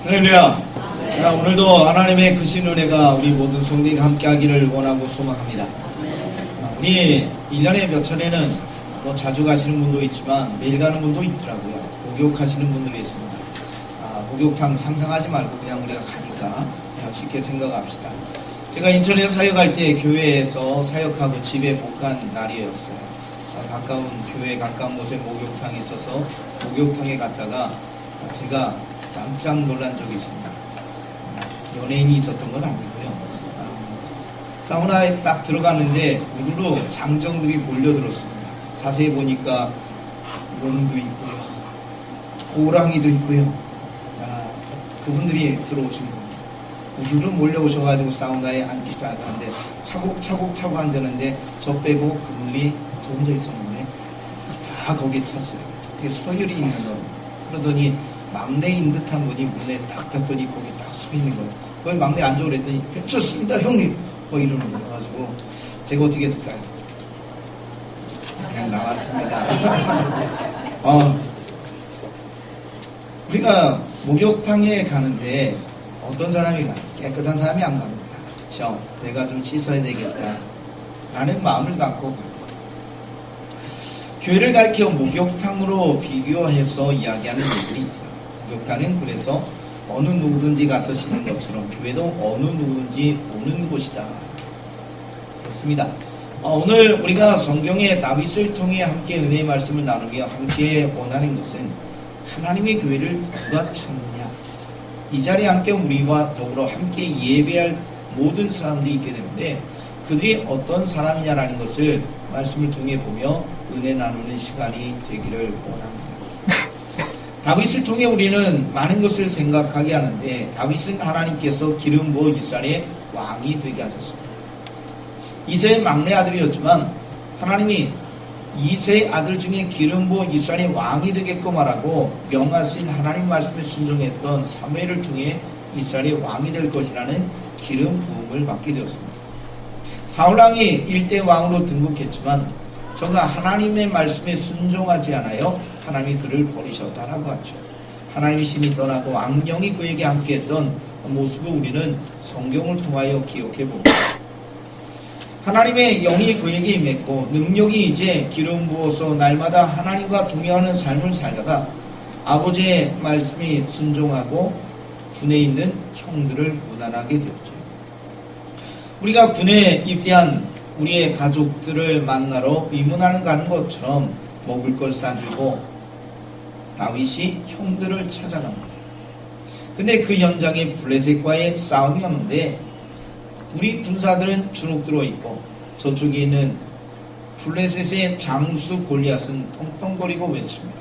할렐루야. 자, 오늘도 하나님의 크신 은혜가 우리 모든 성도에게 함께하기를 원하고 소망합니다. 우리 1년에 몇 차례는 뭐 자주 가시는 분도 있지만 매일 가는 분도 있더라고요. 목욕하시는 분들이 있습니다. 목욕탕 상상하지 말고 그냥 우리가 가니까 그냥 쉽게 생각합시다. 제가 인천에서 사역할 때 교회에서 사역하고 집에 못 간 날이었어요. 가까운 교회 가까운 곳에 목욕탕이 있어서 목욕탕에 갔다가 제가 깜짝 놀란 적이 있습니다. 연예인이 있었던 건 아니고요. 사우나에 딱 들어가는데 우르르 장정들이 몰려들었습니다. 자세히 보니까 롱도 있고요, 호랑이도 있고요. 그분들이 들어오신 겁니다. 우르르 몰려오셔가지고 사우나에 앉기 시작하는데 차곡차곡 앉았는데 저 빼고 그분들이 저 혼자 있었는데 다 거기에 찼어요. 그게 서열이 있는 거. 그러더니 막내인 듯한 분이 문에 딱 닫더니 거기 딱 서 있는 거예요. 거기 막내 앉아고 그랬더니 괜찮습니다 형님 뭐 이러는 거 가지고 제가 어떻게 했을까요? 그냥 나왔습니다. 우리가 목욕탕에 가는데 어떤 사람이 가요? 깨끗한 사람이 안 갑니다. 그렇죠? 내가 좀 씻어야 되겠다 라는 마음을 갖고 가요. 교회를 가리켜 목욕탕으로 비교해서 이야기하는 얘기들이 있어요. 목욕탕은 그래서 어느 누구든지 가서 쉬는 것처럼 교회도 어느 누구든지 오는 곳이다. 그렇습니다. 오늘 우리가 성경의 다윗을 통해 함께 은혜의 말씀을 나누며 함께 원하는 것은 하나님의 교회를 누가 찾느냐. 이 자리에 함께 우리와 더불어 함께 예배할 모든 사람들이 있게 되는데 그들이 어떤 사람이냐라는 것을 말씀을 통해 보며 은혜 나누는 시간이 되기를 원합니다. 다윗을 통해 우리는 많은 것을 생각하게 하는데 다윗은 하나님께서 기름 부어 이스라엘의 왕이 되게 하셨습니다. 이새의 막내 아들이었지만 하나님이 이새의 아들 중에 기름 부어 이스라엘의 왕이 되게끔 하라고 명하신 하나님 말씀에 순종했던 사무엘을 통해 이스라엘의 왕이 될 것이라는 기름 부음을 받게 되었습니다. 사울왕이 일대 왕으로 등극했지만 저가 하나님의 말씀에 순종하지 않아요 하나님이 그를 버리셨다라고 하죠. 하나님의 신이 떠나고 악령이 그에게 함께했던 모습을 우리는 성경을 통하여 기억해 봅니다. 하나님의 영이 그에게 임했고 능력이 이제 기름 부어서 날마다 하나님과 동행하는 삶을 살다가 아버지의 말씀이 순종하고 군에 있는 형들을 무난하게 되었죠. 우리가 군에 입대한 우리의 가족들을 만나러 의문하는 가는 것처럼 먹을 걸 싸들고 다윗이 형들을 찾아갑니다. 근데 그 현장에 블레셋과의 싸움이었는데 우리 군사들은 주눅 들어 있고 저쪽에 있는 블레셋의 장수 골리앗은 떵떵거리고 외칩니다.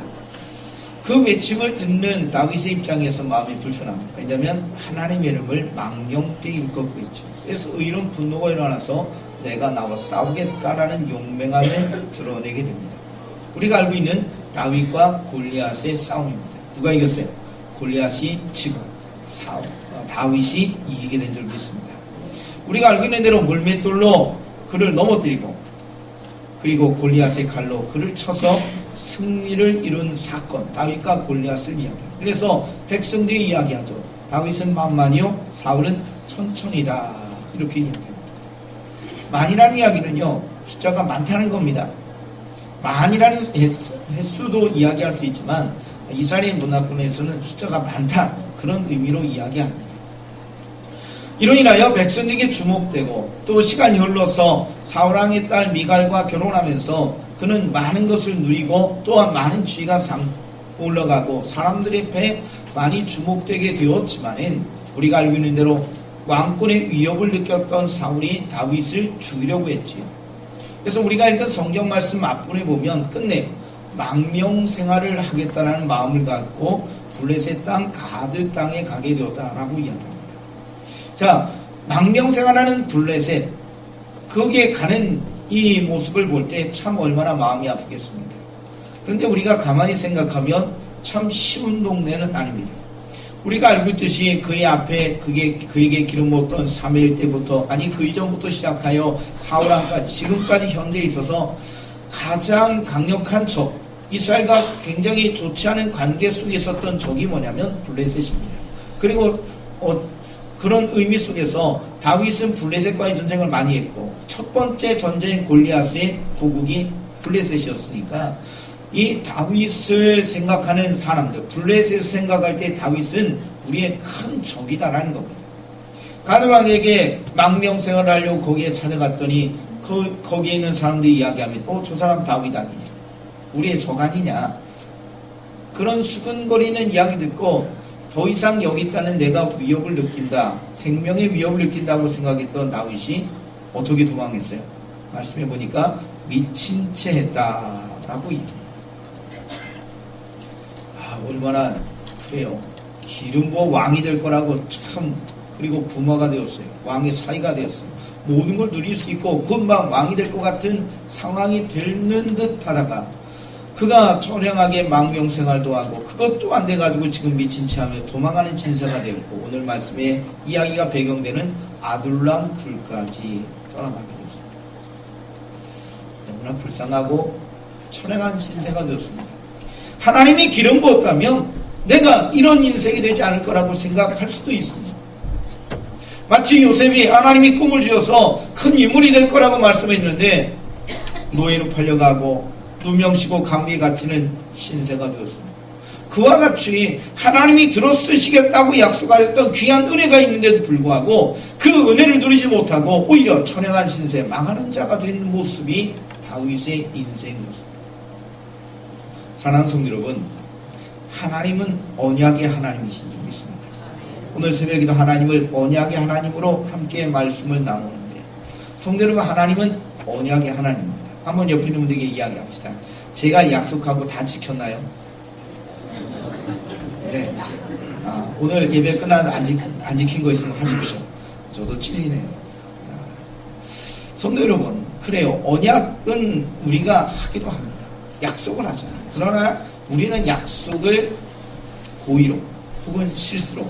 그 외침을 듣는 다윗의 입장에서 마음이 불편합니다. 왜냐하면 하나님의 이름을 망령되이 일컫고 있죠. 그래서 의로운 분노가 일어나서 내가 나와 싸우겠다라는 용맹함을 드러내게 됩니다. 우리가 알고 있는 다윗과 골리앗의 싸움입니다. 누가 이겼어요? 골리앗이 지고 다윗이 이기게 된 줄 믿습니다. 우리가 알고 있는 대로 물맷돌로 그를 넘어뜨리고 그리고 골리앗의 칼로 그를 쳐서 승리를 이룬 사건, 다윗과 골리앗을 이야기합니다. 그래서 백성들이 이야기하죠. 다윗은 만만이요 사울은 천천히다 이렇게 이야기합니다. 만이라는 이야기는요 숫자가 많다는 겁니다. 만이라는 횟수도 이야기할 수 있지만 이스라엘 문화권에서는 숫자가 많다 그런 의미로 이야기합니다. 이로 인하여 백성에게 주목되고 또 시간이 흘러서 사울왕의 딸 미갈과 결혼하면서 그는 많은 것을 누리고 또한 많은 지위가 올라가고 사람들의 배에 많이 주목되게 되었지만은 우리가 알고 있는 대로 왕권의 위협을 느꼈던 사울이 다윗을 죽이려고 했지요. 그래서 우리가 읽은 성경 말씀 앞부분에 보면 끝내 망명생활을 하겠다는 마음을 갖고 블레셋 땅 가드 땅에 가게 되었다라고 이야기합니다. 자, 망명생활하는 블레셋 거기에 가는 이 모습을 볼 때 참 얼마나 마음이 아프겠습니까? 그런데 우리가 가만히 생각하면 참 쉬운 동네는 아닙니다. 우리가 알고 있듯이 그의 앞에 그에게 기름 부었던 사무엘 때부터 아니 그 이전부터 시작하여 사울왕까지 지금까지 현재에 있어서 가장 강력한 적 이스라엘과 굉장히 좋지 않은 관계 속에 있었던 적이 뭐냐면 블레셋입니다. 그리고 그런 의미 속에서 다윗은 블레셋과의 전쟁을 많이 했고 첫 번째 전쟁 골리앗의 도국이 블레셋이었으니까 이 다윗을 생각하는 사람들, 블레셋을 생각할 때 다윗은 우리의 큰 적이다라는 겁니다. 가드락에게 망명생활을 하려고 거기에 찾아갔더니 거기에 있는 사람들이 이야기하면 저 사람 다윗 아니냐, 우리의 적 아니냐, 그런 수근거리는 이야기 듣고 더 이상 여기 있다는 내가 위협을 느낀다, 생명의 위협을 느낀다고 생각했던 다윗이 어떻게 도망했어요? 말씀해 보니까 미친 채 했다라고 얘기해요. 얼마나 그래요. 기름 부어 왕이 될 거라고 참, 그리고 부모가 되었어요. 왕의 사위가 되었어요. 모든 걸 누릴 수 있고 금방 왕이 될 것 같은 상황이 되는 듯 하다가 그가 처량하게 망명생활도 하고 그것도 안 돼가지고 지금 미친 채 하며 도망가는 진사가 되었고 오늘 말씀에 이야기가 배경되는 아둘람 굴까지 떠나가게 되었습니다. 너무나 불쌍하고 처량한 신세가 되었습니다. 하나님이 기름 부었다면 내가 이런 인생이 되지 않을 거라고 생각할 수도 있습니다. 마치 요셉이 하나님이 꿈을 주셔서 큰 인물이 될 거라고 말씀했는데 노예로 팔려가고 누명시고 감리에 갇히는 신세가 되었습니다. 그와 같이 하나님이 들어쓰시겠다고 약속하였던 귀한 은혜가 있는데도 불구하고 그 은혜를 누리지 못하고 오히려 천행한 신세, 망하는 자가 되는 모습이 다윗의 인생이었습니다. 사랑하는 성도 여러분, 하나님은 언약의 하나님이신 줄 믿습니다. 오늘 새벽에도 하나님을 언약의 하나님으로 함께 말씀을 나누는데, 성도 여러분, 하나님은 언약의 하나님입니다. 한번 옆에 있는 분들에게 이야기합시다. 제가 약속하고 다 지켰나요? 네. 오늘 예배 끝나도 안 지킨 거 있으면 하십시오. 저도 찔리네요. 성도 여러분, 그래요. 언약은 우리가 하기도 합니다. 약속을 하잖아요. 그러나 우리는 약속을 고의로 혹은 실수로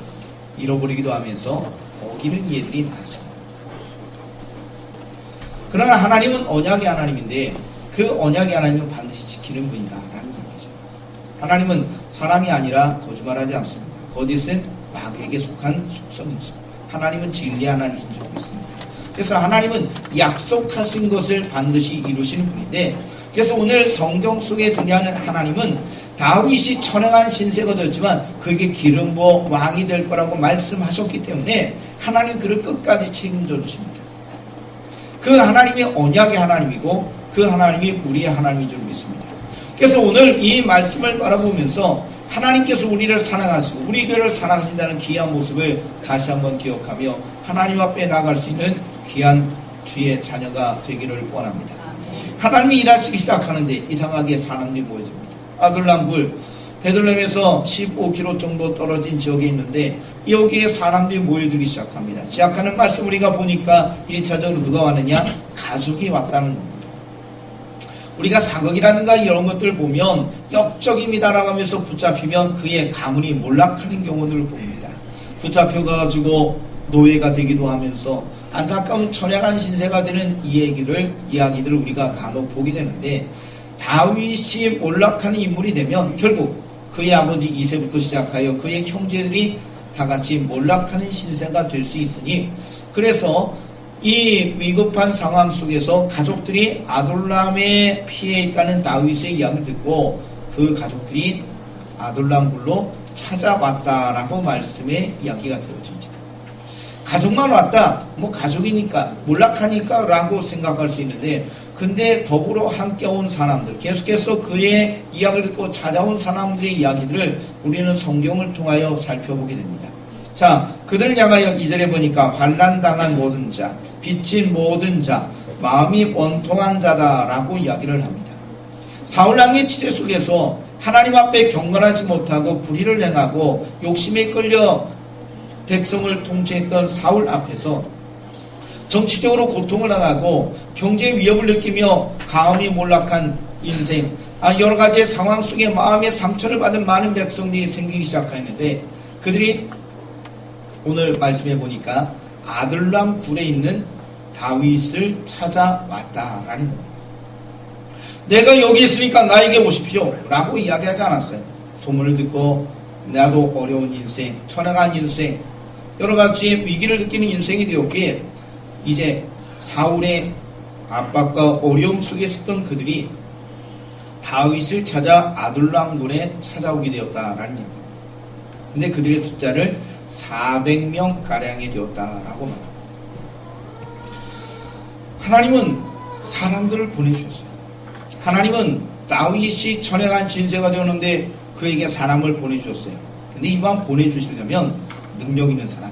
잃어버리기도 하면서 어기는 예들이 많습니다. 그러나 하나님은 언약의 하나님인데 그 언약의 하나님은 반드시 지키는 분이다라는 얘기죠. 하나님은 사람이 아니라 거짓말하지 않습니다. 거짓은 마귀에게 속한 속성이죠. 하나님은 진리의 하나님이신 줄 믿습니다. 그래서 하나님은 약속하신 것을 반드시 이루시는 분인데, 그래서 오늘 성경 속에 등장하는 하나님은 다윗이 천행한 신세가 되었지만 그에게 기름 부어 왕이 될 거라고 말씀하셨기 때문에 하나님 그를 끝까지 책임져 주십니다. 그 하나님이 언약의 하나님이고 그 하나님이 우리의 하나님인 줄 믿습니다. 그래서 오늘 이 말씀을 바라보면서 하나님께서 우리를 사랑하시고 우리 교회를 사랑하신다는 귀한 모습을 다시 한번 기억하며 하나님 앞에 나아갈 수 있는 귀한 주의 자녀가 되기를 원합니다. 하나님이 일하시기 시작하는데 이상하게 사람들이 모여집니다. 아둘람 굴, 베들레헴에서 15km 정도 떨어진 지역에 있는데 여기에 사람들이 모여들기 시작합니다. 시작하는 말씀 우리가 보니까 1차적으로 누가 왔느냐? 가족이 왔다는 겁니다. 우리가 사극이라든가 이런 것들을 보면 역적입니다라고 하면서 붙잡히면 그의 가문이 몰락하는 경우들을 봅니다. 붙잡혀가지고 노예가 되기도 하면서 안타까운 처량한 신세가 되는 이야기들을 우리가 간혹 보게 되는데, 다윗이 몰락하는 인물이 되면 결국 그의 아버지 이새부터 시작하여 그의 형제들이 다 같이 몰락하는 신세가 될 수 있으니, 그래서 이 위급한 상황 속에서 가족들이 아둘람에 피해 있다는 다윗의 이야기를 듣고 그 가족들이 아둘람 굴로 찾아왔다라고 말씀의 이야기가 되어집니다. 가족만 왔다, 뭐 가족이니까 몰락하니까 라고 생각할 수 있는데, 근데 더불어 함께 온 사람들, 계속해서 그의 이야기를 듣고 찾아온 사람들의 이야기들을 우리는 성경을 통하여 살펴보게 됩니다. 자, 그들을 향하여 2절에 보니까 환난당한 모든 자, 빚진 모든 자, 마음이 원통한 자다라고 이야기를 합니다. 사울왕의 치대 속에서 하나님 앞에 경건하지 못하고 불의를 행하고 욕심에 끌려 백성을 통치했던 사울 앞에서 정치적으로 고통을 당하고 경제 위협을 느끼며 가음이 몰락한 인생, 여러 가지의 상황 속에 마음의 상처를 받은 많은 백성들이 생기기 시작했는데, 그들이 오늘 말씀해 보니까 아둘람 굴에 있는 다윗을 찾아왔다라는 겁니다. 내가 여기 있으니까 나에게 오십시오 라고 이야기하지 않았어요. 소문을 듣고 나도 어려운 인생, 처량한 인생, 여러 가지의 위기를 느끼는 인생이 되었기에 이제 사울의 압박과 어려움 속에 있었던 그들이 다윗을 찾아 아둘람군에 찾아오게 되었다라는 얘기입니다. 근데 그들의 숫자를 400명 가량이 되었다라고 말합니다. 하나님은 사람들을 보내주셨어요. 하나님은 다윗이 처량한 진세가 되었는데 그에게 사람을 보내주셨어요. 근데 이만 보내주시려면 능력 있는 사람,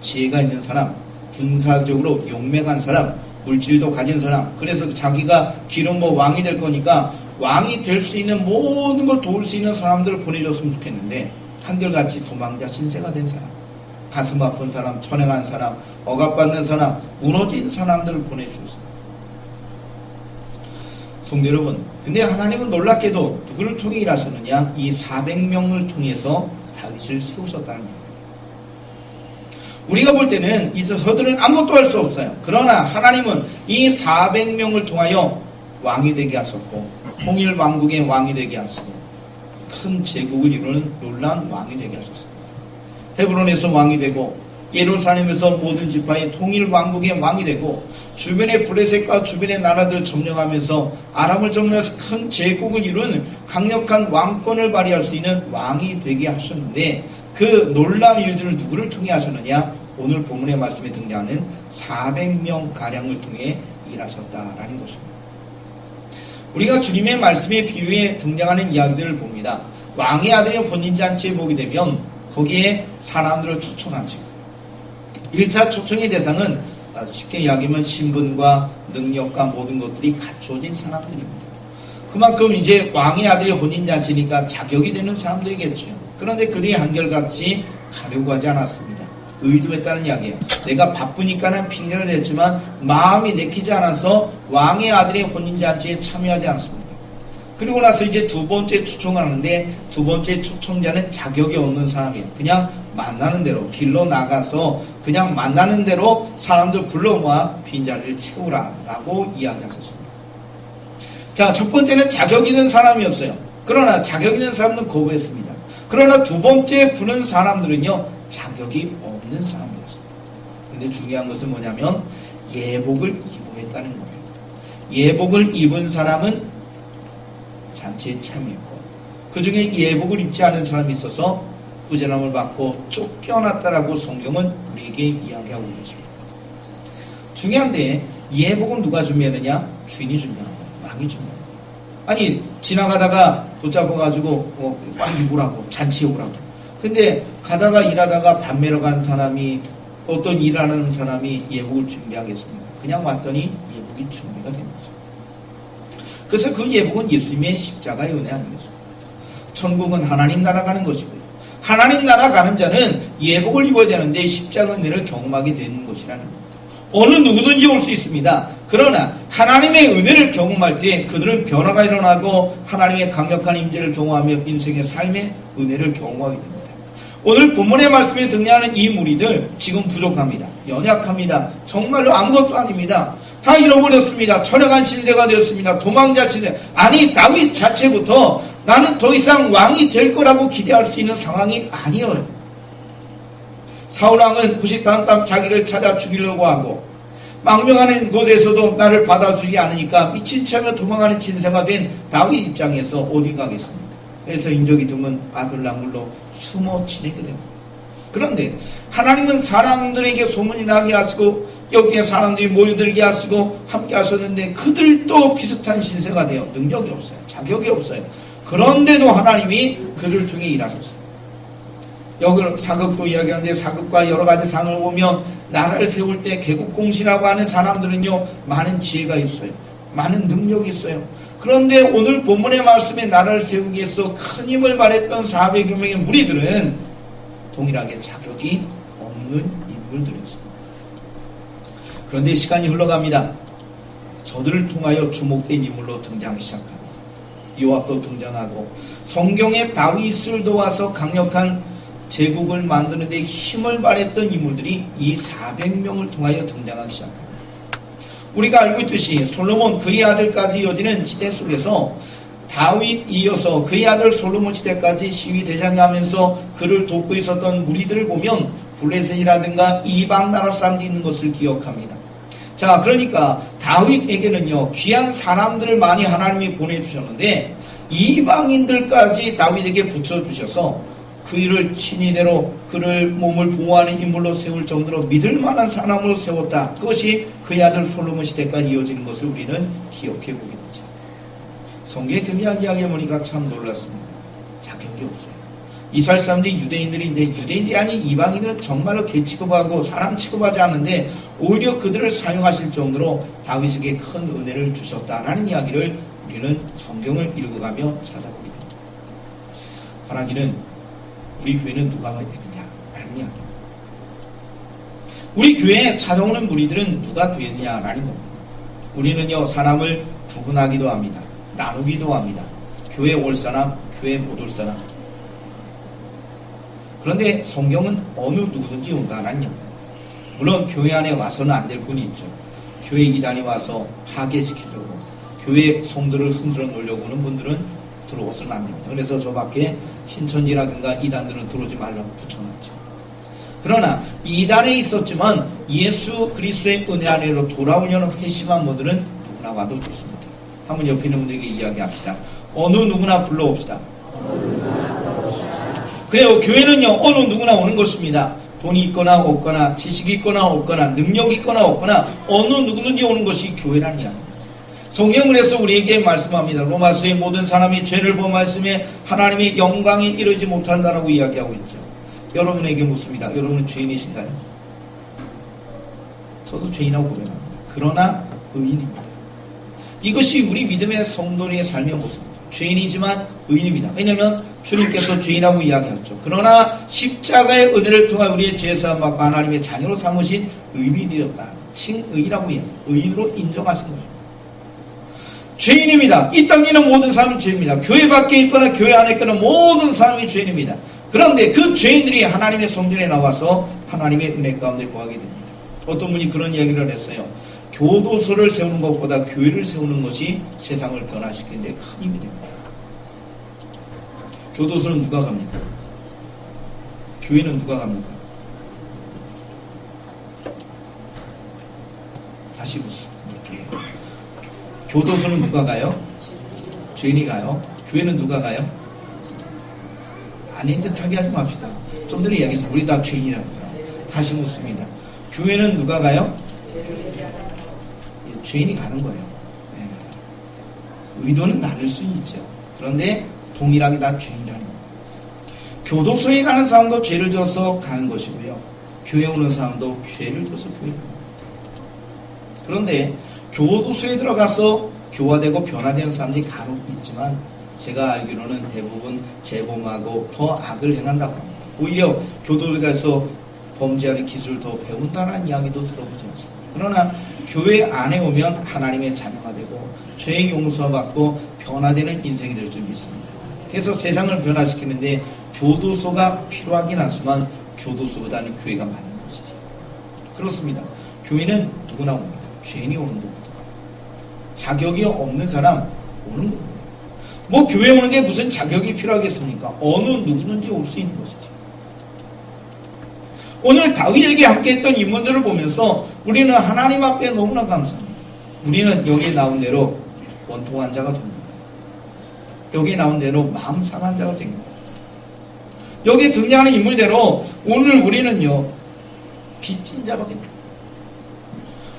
지혜가 있는 사람, 군사적으로 용맹한 사람, 물질도 가진 사람, 그래서 자기가 기름 부어 왕이 될 거니까 왕이 될 수 있는 모든 걸 도울 수 있는 사람들을 보내줬으면 좋겠는데 한결같이 도망자 신세가 된 사람, 가슴 아픈 사람, 처량한 사람, 억압받는 사람, 무너진 사람들을 보내주셨어요. 성도 여러분, 근데 하나님은 놀랍게도 누구를 통해 일하셨느냐? 이 400명을 통해서 다윗을 세우셨다는 거예요. 우리가 볼 때는 이 저들은 아무것도 할 수 없어요. 그러나 하나님은 이 400명을 통하여 왕이 되게 하셨고 통일 왕국의 왕이 되게 하시고 큰 제국을 이루는 놀라운 왕이 되게 하셨습니다. 헤브론에서 왕이 되고 예루살렘에서 모든 지파의 통일 왕국의 왕이 되고 주변의 블레셋과 주변의 나라들을 점령하면서 아람을 점령해서 큰 제국을 이루는 강력한 왕권을 발휘할 수 있는 왕이 되게 하셨는데 그 놀라운 일들을 누구를 통해 하셨느냐? 오늘 본문의 말씀에 등장하는 400명 가량을 통해 일하셨다라는 것입니다. 우리가 주님의 말씀의 비유에 등장하는 이야기들을 봅니다. 왕의 아들이 혼인잔치에 보게 되면 거기에 사람들을 초청하죠. 1차 초청의 대상은 쉽게 이야기하면 신분과 능력과 모든 것들이 갖추어진 사람들입니다. 그만큼 이제 왕의 아들이 혼인잔치니까 자격이 되는 사람들이겠죠. 그런데 그들이 한결같이 가려고 하지 않았습니다. 의도했다는 이야기예요. 내가 바쁘니까는 핑계를 댔지만 마음이 내키지 않아서 왕의 아들의 혼인잔치에 참여하지 않습니다. 그리고 나서 이제 두 번째 초청을 하는데 두 번째 초청자는 자격이 없는 사람이에요. 그냥 만나는 대로 길로 나가서 그냥 만나는 대로 사람들 불러모아 빈자리를 채우라라고 이야기하셨습니다. 자, 첫 번째는 자격 있는 사람이었어요. 그러나 자격 있는 사람은 거부했습니다. 그러나 두 번째 부른 사람들은요, 자격이 없는 사람이었습니다. 근데 중요한 것은 뭐냐면 예복을 입어했다는 거예요. 예복을 입은 사람은 잔치에 참여했고 그 중에 예복을 입지 않은 사람이 있어서 구제함을 받고 쫓겨났다라고 성경은 우리에게 이야기하고 있습니다. 중요한데 예복은 누가 준비하느냐? 주인이 준비하는 거예요. 왕이 준비하는 거예요. 아니 지나가다가 붙잡아가지고 빨리 오라고 잔치에 오라고. 근데 가다가 일하다가 밥 매러 간 사람이 어떤 일하는 사람이 예복을 준비하겠습니까? 그냥 왔더니 예복이 준비가 된 거죠. 그래서 그 예복은 예수님의 십자가의 은혜 아니겠습니까? 천국은 하나님 나라 가는 것이고요. 하나님 나라 가는 자는 예복을 입어야 되는데 십자가 은혜를 경험하게 되는 것이라는 겁니다. 어느 누구든지 올 수 있습니다. 그러나 하나님의 은혜를 경험할 때 그들은 변화가 일어나고 하나님의 강력한 임재를 경험하며 인생의 삶의 은혜를 경험하게 됩니다. 오늘 본문의 말씀에 등장하는 이 무리들 지금 부족합니다. 연약합니다. 정말로 아무것도 아닙니다. 다 잃어버렸습니다. 처량한 신세가 되었습니다. 도망자 신세. 아니 다윗 자체부터 나는 더 이상 왕이 될 거라고 기대할 수 있는 상황이 아니에요. 사울왕은 90다음 자기를 찾아 죽이려고 하고 망명하는 곳에서도 나를 받아주지 않으니까 미친 척하며 도망하는 진세가 된 다윗 입장에서 어디 가겠습니까? 그래서 인적이 드문 아둘람굴로 숨어 지내게 됩니다. 그런데 하나님은 사람들에게 소문이 나게 하시고 여기에 사람들이 모여들게 하시고 함께 하셨는데 그들도 비슷한 신세가 되어 능력이 없어요. 자격이 없어요. 그런데도 하나님이 그들을 통해 일하셨어요. 여기 사극도 이야기하는데 사극과 여러 가지 상을 보면 나라를 세울 때 개국공신이라고 하는 사람들은요 많은 지혜가 있어요. 많은 능력이 있어요. 그런데 오늘 본문의 말씀에 나라를 세우기 위해서 큰 힘을 발했던 400여 명의 무리들은 동일하게 자격이 없는 인물들이었습니다. 그런데 시간이 흘러갑니다. 저들을 통하여 주목된 인물로 등장하기 시작합니다. 요압도 등장하고 성경에 다윗을 도와서 강력한 제국을 만드는 데 힘을 발했던 인물들이 이 400명을 통하여 등장하기 시작합니다. 우리가 알고 있듯이 솔로몬 그의 아들까지 이어지는 시대 속에서 다윗 이어서 그의 아들 솔로몬 시대까지 시위 대장이 하면서 그를 돕고 있었던 무리들을 보면 블레셋이라든가 이방 나라 사람들이 있는 것을 기억합니다. 자, 그러니까 다윗에게는요, 귀한 사람들을 많이 하나님이 보내주셨는데 이방인들까지 다윗에게 붙여주셔서 그를 친위대로 그를 몸을 보호하는 인물로 세울 정도로 믿을 만한 사람으로 세웠다. 그것이 그의 아들 솔로몬 시대까지 이어지는 것을 우리는 기억해 보게 되죠. 성경에 등장한 이야기를 보니까 참 놀랐습니다. 자격이 없어요. 이스라엘 사람들이 유대인들인데 유대인들이 아닌 이방인들은 정말로 개 취급하고 사람 취급하지 않는데 오히려 그들을 사용하실 정도로 다윗에게 큰 은혜를 주셨다라는 이야기를 우리는 성경을 읽어가며 찾아보게 됩니다. 하나님은 우리 교회는 누가 와야 되느냐 라는 이야기. 우리 교회에 찾아오는 무리들은 누가 되느냐라는 겁니다. 우리는요, 사람을 구분하기도 합니다. 나누기도 합니다. 교회 올 사람, 교회 못 올 사람. 그런데 성경은 어느 누구든지 온다는 이야기. 물론 교회 안에 와서는 안 될 분이 있죠. 교회 이단에 와서 파괴시키려고 교회 성도를 흔들어 놓으려고 하는 분들은 들어오서는 안 됩니다. 그래서 저 밖에 신천지라든가 이단들은 들어오지 말라고 붙여놨죠. 그러나 이단에 있었지만 예수 그리스도의 은혜 아래로 돌아오려는 회심한 분들은 누구나 와도 좋습니다. 한번 옆에 있는 분들에게 이야기합시다. 어느 누구나 불러옵시다. 그래요. 교회는요, 어느 누구나 오는 것입니다. 돈이 있거나 없거나 지식이 있거나 없거나 능력이 있거나 없거나 어느 누구든지 오는 것이 교회라는 이야기입니다. 성경을 해서 우리에게 말씀합니다. 로마서의 모든 사람이 죄를 범하였음에 하나님의 영광에 이르지 못한다라고 이야기하고 있죠. 여러분에게 묻습니다. 여러분은 죄인이신가요? 저도 죄인이라고 고백합니다. 그러나 의인입니다. 이것이 우리 믿음의 성도의 삶의 모습입니다. 죄인이지만 의인입니다. 왜냐하면 주님께서 죄인이라고 이야기하셨죠. 그러나 십자가의 은혜를 통해 우리의 죄사함 받고 하나님의 자녀로 삼으신 의인이 되었다. 칭의라고 이야기합니다. 의인으로 인정하신 것입니다. 죄인입니다. 이 땅에 있는 모든 사람이 죄입니다. 교회 밖에 있거나 교회 안에 있거나 모든 사람이 죄인입니다. 그런데 그 죄인들이 하나님의 성전에 나와서 하나님의 은혜 가운데 거하게 됩니다. 어떤 분이 그런 이야기를 했어요. 교도소를 세우는 것보다 교회를 세우는 것이 세상을 변화시키는 데 큰 힘이 됩니다. 교도소는 누가 갑니까? 교회는 누가 갑니까? 다시 묻습니다. 교도소는 누가 가요? 죄인이 가요. 교회는 누가 가요? 아닌 듯하게 하지 맙시다. 좀 전에 이야기했어요. 우리 다 죄인이랍니다. 다시 묻습니다. 교회는 누가 가요? 죄인이 가는 거예요. 네. 의도는 다를 수 있죠. 그런데 동일하게 다 죄인이라는 거예요. 교도소에 가는 사람도 죄를 져서 가는 것이고요. 교회 오는 사람도 죄를 져서 교회 가는 거예요. 그런데 교도소에 들어가서 교화되고 변화되는 사람들이 간혹 있지만 제가 알기로는 대부분 재범하고 더 악을 행한다고 합니다. 오히려 교도소에 가서 범죄하는 기술을 더 배운다는 이야기도 들어보지 않습니다. 그러나 교회 안에 오면 하나님의 자녀가 되고 죄의 용서받고 변화되는 인생이 될 줄 믿습니다. 그래서 세상을 변화시키는데 교도소가 필요하긴 하지만 교도소보다는 교회가 맞는 것이죠. 그렇습니다. 교회는 누구나 옵니다. 죄인이 오는 겁니다. 자격이 없는 사람 오는 겁니다. 뭐 교회 오는 게 무슨 자격이 필요하겠습니까? 어느 누구든지 올 수 있는 것이죠. 오늘 다윗에게 함께했던 인물들을 보면서 우리는 하나님 앞에 너무나 감사합니다. 우리는 여기에 나온 대로 원통한 자가 됩니다. 여기에 나온 대로 마음 상한 자가 됩니다. 여기에 등장하는 인물대로 오늘 우리는요 빚진 자가 됩니다.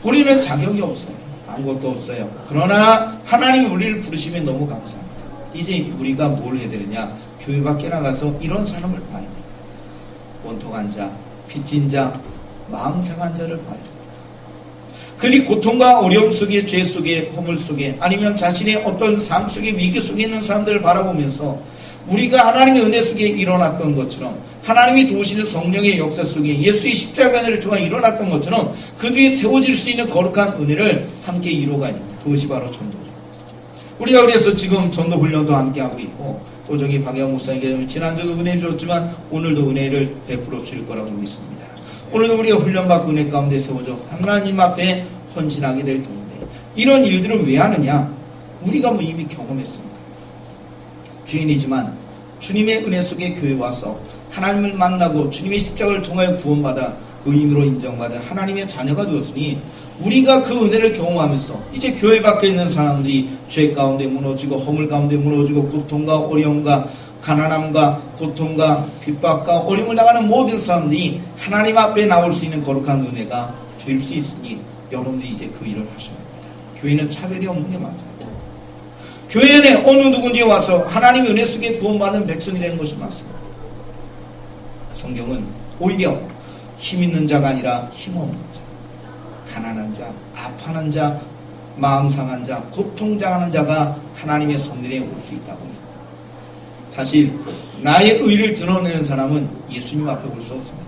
우리는 자격이 없어요. 아무것도 없어요. 그러나 하나님이 우리를 부르시면 너무 감사합니다. 이제 우리가 뭘 해야 되느냐? 교회 밖에 나가서 이런 사람을 봐야 돼요. 원통한 자, 빚진 자, 마음 상한 자를 봐야 됩니다. 그리 고통과 어려움 속에, 죄 속에, 허물 속에, 아니면 자신의 어떤 삶 속에, 위기 속에 있는 사람들을 바라보면서 우리가 하나님의 은혜 속에 일어났던 것처럼, 하나님이 도우시는 성령의 역사 속에 예수의 십자가 은혜를 통해 일어났던 것처럼 그들이 세워질 수 있는 거룩한 은혜를 함께 이루어가야 합니다. 그것이 바로 전도죠. 우리가 그래서 지금 전도 훈련도 함께 하고 있고, 또 저기 박영 목사님께 지난주도 은혜 주셨지만 오늘도 은혜를 베풀어 줄 거라고 믿습니다. 오늘도 우리가 훈련받고 은혜 가운데 세워져 하나님 앞에 헌신하게 될 터인데, 이런 일들을 왜 하느냐? 우리가 뭐 이미 경험했습니다. 죄인이지만 주님의 은혜 속에 교회 와서 하나님을 만나고 주님의 십자가를 통하여 구원받아 의인으로 인정받은 하나님의 자녀가 되었으니 우리가 그 은혜를 경험하면서 이제 교회 밖에 있는 사람들이 죄 가운데 무너지고 허물 가운데 무너지고 고통과 어려움과 가난함과 고통과 핍박과 어려움을 당하는 모든 사람들이 하나님 앞에 나올 수 있는 거룩한 은혜가 될 수 있으니 여러분들이 이제 그 일을 하셔야 합니다. 교회는 차별이 없는 게 맞아요. 교회 안에 어느 누군지 와서 하나님의 은혜 속에 구원받는 백성이 되는 것이 맞습니다. 성경은 오히려 힘 있는 자가 아니라 힘 없는 자, 가난한 자, 아파하는 자, 마음 상한 자, 고통당하는 자가 하나님의 성전에 올 수 있다고 합니다. 사실 나의 의를 드러내는 사람은 예수님 앞에 올 수 없습니다.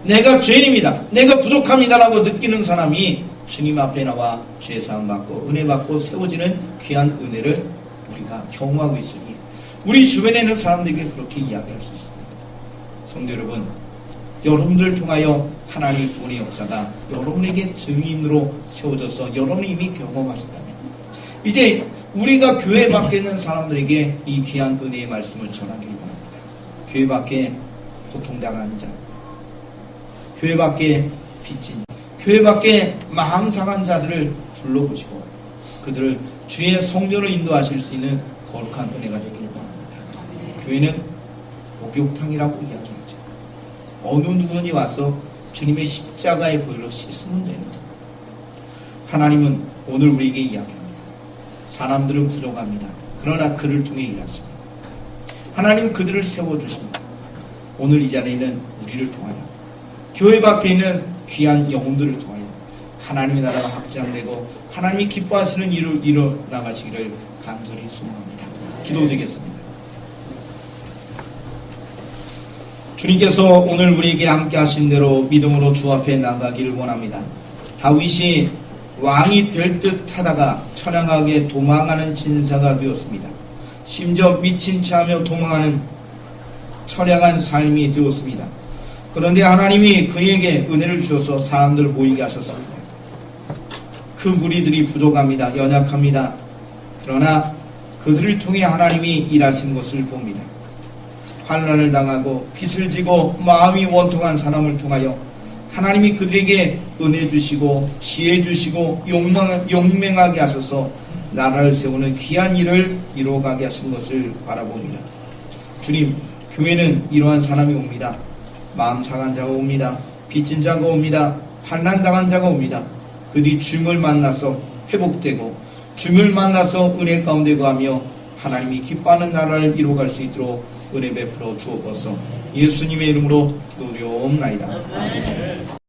내가 죄인입니다, 내가 부족합니다라고 느끼는 사람이 주님 앞에 나와 죄사함 받고 은혜 받고 세워지는 귀한 은혜를 우리가 경험하고 있으니 우리 주변에 있는 사람들에게 그렇게 이야기할 수 있습니다. 성도 여러분, 여러분들을 통하여 하나님의 구원의 역사가 여러분에게 증인으로 세워져서 여러분이 이미 경험하셨다면 이제 우리가 교회 밖에 있는 사람들에게 이 귀한 은혜의 말씀을 전하기를 바랍니다. 교회 밖에 고통당하는 자, 교회 밖에 빚진, 교회 밖에 마음 상한 자들을 불러보시고 그들을 주의 성전으로 인도하실 수 있는 거룩한 은혜가 되기를 바랍니다. 교회는 목욕탕이라고 이야기하죠. 어느 누구니 와서 주님의 십자가의 보혈로 씻으면 됩니다. 하나님은 오늘 우리에게 이야기합니다. 사람들은 부족합니다. 그러나 그를 통해 일하십니다. 하나님은 그들을 세워주십니다. 오늘 이 자리에 있는 우리를 통하여 교회 밖에 있는 귀한 영혼들을 통하여 하나님의 나라가 확장되고 하나님이 기뻐하시는 일을 이뤄나가시기를 간절히 소망합니다. 기도드리겠습니다. 주님께서 오늘 우리에게 함께 하신 대로 믿음으로 주 앞에 나가기를 원합니다. 다윗이 왕이 될 듯 하다가 처량하게 도망하는 신사가 되었습니다. 심지어 미친 체하며 도망하는 처량한 삶이 되었습니다. 그런데 하나님이 그에게 은혜를 주셔서 사람들을 모이게 하셨습니다. 그 무리들이 부족합니다. 연약합니다. 그러나 그들을 통해 하나님이 일하신 것을 봅니다. 환난을 당하고 빚을 지고 마음이 원통한 사람을 통하여 하나님이 그들에게 은혜 주시고 지혜 주시고 용맹하게 하셔서 나라를 세우는 귀한 일을 이루어가게 하신 것을 바라봅니다. 주님, 교회는 이러한 사람이 옵니다. 마음 상한 자가 옵니다. 빚진 자가 옵니다. 환난 당한 자가 옵니다. 그들이 주님을 만나서 회복되고 주님을 만나서 은혜 가운데 거하며 하나님이 기뻐하는 나라를 이루어갈 수 있도록 은혜 베풀어 주옵소서. 예수님의 이름으로 기도드리옵나이다.